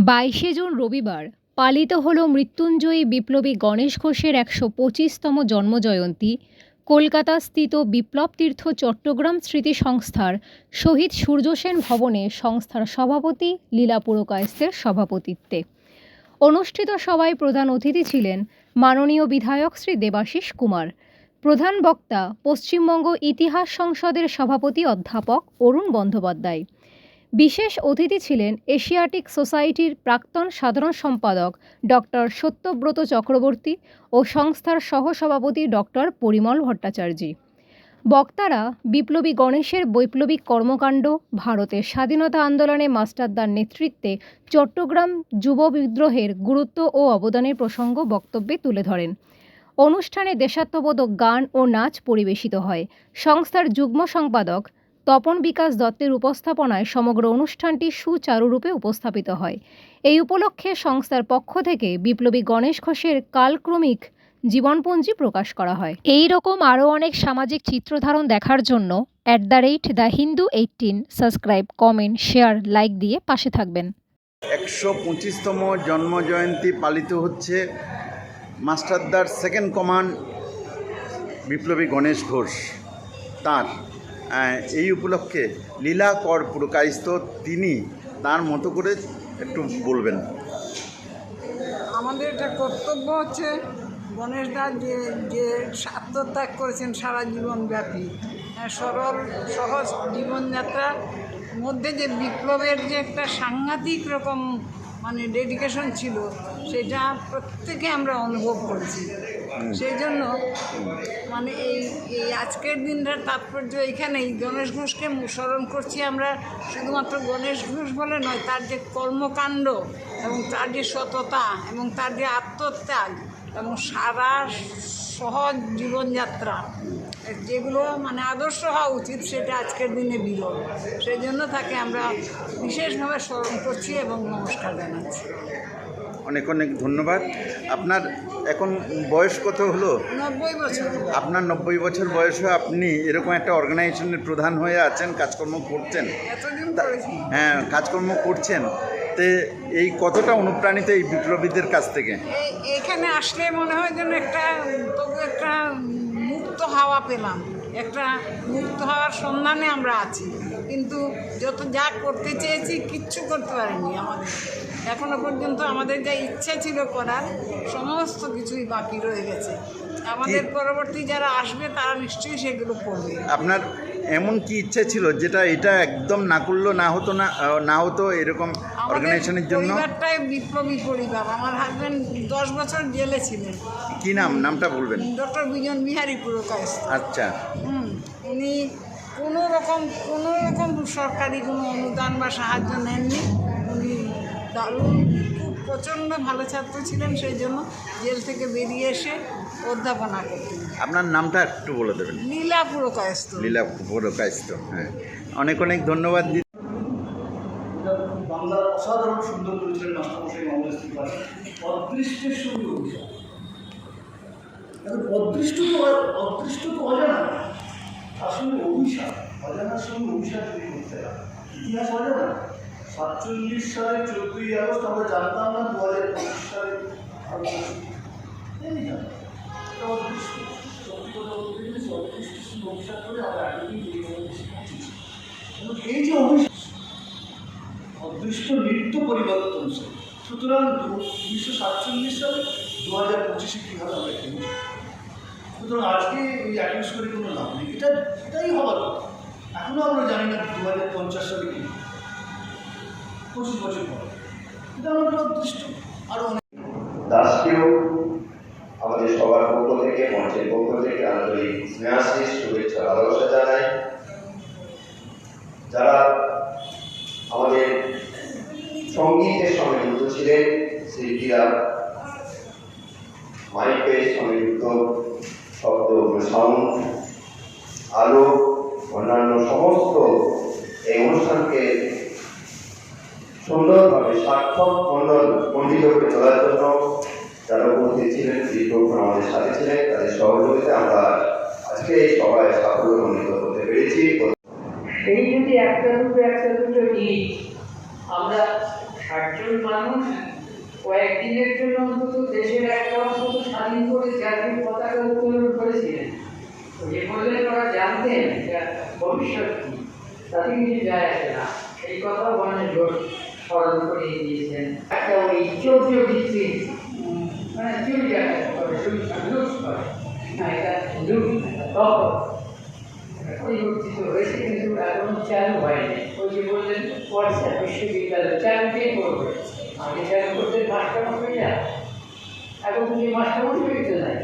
22শে June রবিবার পালিত হল মৃত্যুঞ্জয়ী বিপ্লবী গণেশ ঘোষের 125তম জন্মজয়ন্তী। কলকাতাস্থিত বিপ্লব তীর্থ চট্টগ্রাম স্মৃতি সংস্থার শহীদ সূর্য সেন ভবনে সংস্থার সভাপতি লীলা পুরকায়স্থের সভাপতিত্বে অনুষ্ঠিত সভায় প্রধান অতিথি ছিলেন মাননীয় বিধায়ক শ্রী দেবাশিস কুমার। প্রধান বক্তা পশ্চিমবঙ্গ ইতিহাস সংসদের সভাপতি অধ্যাপক অরুণ বন্দ্যোপাধ্যায়। বিশেষ অতিথি ছিলেন এশিয়াটিক সোসাইটির প্রাক্তন সাধারণ সম্পাদক ডক্টর সত্যব্রত চক্রবর্তী ও সংস্থার সহসভাপতি ডক্টর পরিমল ভট্টাচার্য। বক্তারা বিপ্লবী গণেশের বৈপ্লবিক কর্মকাণ্ড, ভারতের স্বাধীনতা আন্দোলনে মাস্টারদার নেতৃত্বে চট্টগ্রাম যুব বিদ্রোহের গুরুত্ব ও অবদানের প্রসঙ্গ বক্তব্যে তুলে ধরেন। অনুষ্ঠানে দেশাত্মবোধক গান ও নাচ পরিবেশিত হয়। সংস্থার যুগ্ম সম্পাদক তপন বিকাশ দত্তের উপস্থাপনায় সমগ্র অনুষ্ঠানটি সুচারুরূপে উপস্থাপিত হয়। এই উপলক্ষে সংস্থার পক্ষ থেকে বিপ্লবী গণেশ ঘোষের কালক্রমিক জীবনপঞ্জি প্রকাশ করা হয়। এই রকম আরও অনেক সামাজিক চিত্রধারণ দেখার জন্য @thehindu18 subscribe, comment, share, like দিয়ে পাশে থাকবেন। 125তম জন্মজয়ন্তী পালিত হচ্ছে মাস্টারদার সেকেন্ড কমান্ড বিপ্লবী গণেশ ঘোষ। তার এই উপলক্ষে লীলা কর পুরকায়স্থ তিনি তার মতো করে একটু বলবেন। আমাদের এটা কর্তব্য হচ্ছে গণেশদা যে আত্মত্যাগ করেছেন সারা জীবনব্যাপী, সরল সহজ জীবনযাত্রার মধ্যে যে বিপ্লবের যে একটা সাংঘাতিক রকম ডেডিকেশন ছিল, সেটা প্রত্যেকে আমরা অনুভব করেছি। সেই জন্য এই আজকের দিনটার তাৎপর্য এইখানেই। গণেশ ঘোষকে স্মরণ করছি আমরা, শুধুমাত্র গণেশ ঘোষ বলে নয়, তার যে কর্মকাণ্ড এবং তার যে সততা এবং তার যে আত্মত্যাগ এবং সারা সহজ জীবনযাত্রা, যেগুলো আদর্শ হওয়া উচিত, সেটা আজকের দিনে বিরল। সেই জন্য তাকে আমরা বিশেষভাবে স্মরণ করছি এবং নমস্কার জানাচ্ছি। অনেক অনেক ধন্যবাদ। আপনার এখন বয়স কত হলো? 90 বছর। আপনার 90 বছর বয়সে আপনি এরকম একটা অর্গানাইজেশনের প্রধান হয়ে আছেন, কাজকর্ম করছেন। এতদিন করেছি। হ্যাঁ, কাজকর্ম করছেন। তো এই কতটা অনুপ্রাণিত এই বিপ্লবীদের কাছ থেকে? এখানে আসলে মনে হয় যেন তবু একটা মুক্ত হাওয়া পেলাম, একটা মুক্ত হাওয়ার সন্ধানে আমরা আছি। কিন্তু যা করতে চেয়েছি কিচ্ছু করতে পারিনি। আমাদের এখনো পর্যন্ত আমাদের যা ইচ্ছা ছিল করার, সমস্ত কিছুই বাকি রয়ে গেছে। আমাদের পরবর্তী যারা আসবে তারা নিশ্চয়ই সেগুলো করবে। আপনার এমন কি ইচ্ছে ছিল যেটা এটা একদম না করলো না হতো এরকম অর্গানাইজেশনের জন্য? পরিবারটাই বিপ্লবী পরিবার। আমার হাজব্যান্ড 10 বছর জেলে ছিলেন। কি নামটা বলবেন? ডক্টর বিজন বিহারী পুরকায়স্থ। আচ্ছা। উনি কোনো রকম সরকারি কোনো অনুদান বা সাহায্য নেননি। উনি দারুণ খুব প্রচণ্ড ভালো ছাত্র ছিলেন, সেই জন্য জেল থেকে বেরিয়ে এসে অধ্যাপনা করতেন। আপনার নামটা একটু বলে দেবেন? লীলা পুরকায়স্থ। লীলা পুরকায়স্থ, হ্যাঁ। অনেক অনেক ধন্যবাদ। বাংলার অসাধারণ সুন্দর করেছিলেন মাস্টারমশাই মোহাম্মদ ইস্তিকবাল। অদৃষ্টের সঙ্গে অভিশাপ। অদৃষ্ট তো অজানা, তার সঙ্গে অভিশাপ, অজানার সঙ্গে অভিশাপ তৈরি করতে হয়। ইতিহাস অজানা। 47 সালের 14ই আগস্ট আমরা জানতাম না 2025 সালে অদৃষ্ট। সত্যি কথা বলতে গেলে অদৃষ্টের সঙ্গে অভিশাপ করে আমরা এতদিন এবং এই যে অদৃষ্ট নিত্য পরিবর্তনশীল। সুতরাং 1947 সালে 2025 কীভাবে আমরা এখানে, সুতরাং আজকে ওই অ্যাকিউজ করে কোনো লাভ নেই। এটাই হওয়ার কথা। এখনও আমরা জানি না 2050 সালে কী, 25 বছর পর। এটা আমাদের অদৃষ্ট। আরও অনেক দাসকেও আমাদের সবার পক্ষ থেকে, মঞ্চের পক্ষ থেকে আন্তরিক স্নেহাশিস শুভেচ্ছা ভালোবাসা জানাই। যারা আমাদের সঙ্গীতের সঙ্গে যুক্ত ছিলেন, শিল্পীরা মাইকের সঙ্গে যুক্ত, শব্দ, সাউন্ড, আলো, অন্যান্য সমস্ত এই অনুষ্ঠানকে সুন্দরভাবে সার্থক মণ্ডিত করে তোলার জন্য যারা উপস্থিত ছিলেন, দীর্ঘক্ষণ আমাদের সাথে ছিলেন, তাদের সহযোগিতা আমরা আজকে এই সভায় সাফল্যমণ্ডিত করতে পেরেছি। এই যদি একটা দুটো ইট আমরা 60 জন মানুষ কয়েকদিনের জন্য অন্তত দেশের একটা অংশ স্বাধীন করে জাতীয় পতাকা উত্তোলন করেছিলেন। যে বললেন ওরা জানতেন ভবিষ্যৎ কি, তাতে কিছু যায় আসে না, এই কথা মনে জোর স্মরণ করিয়ে দিয়েছেন। একটা ওই চৌদ্র ভিত্তিক মানে চুরি ডাকাতি করে, লুট করে না, এটা লুট তখন পরিবর্তিত হয়েছে কিন্তু এখনো চালু হয়নি। ওই যে বললেন পয়সা বিশ্ববিদ্যালয় চালু কে করবে, আগে চালু করতে মাস্টারমশাইরা, এখন যে মাস্টারমশাই তো নাই।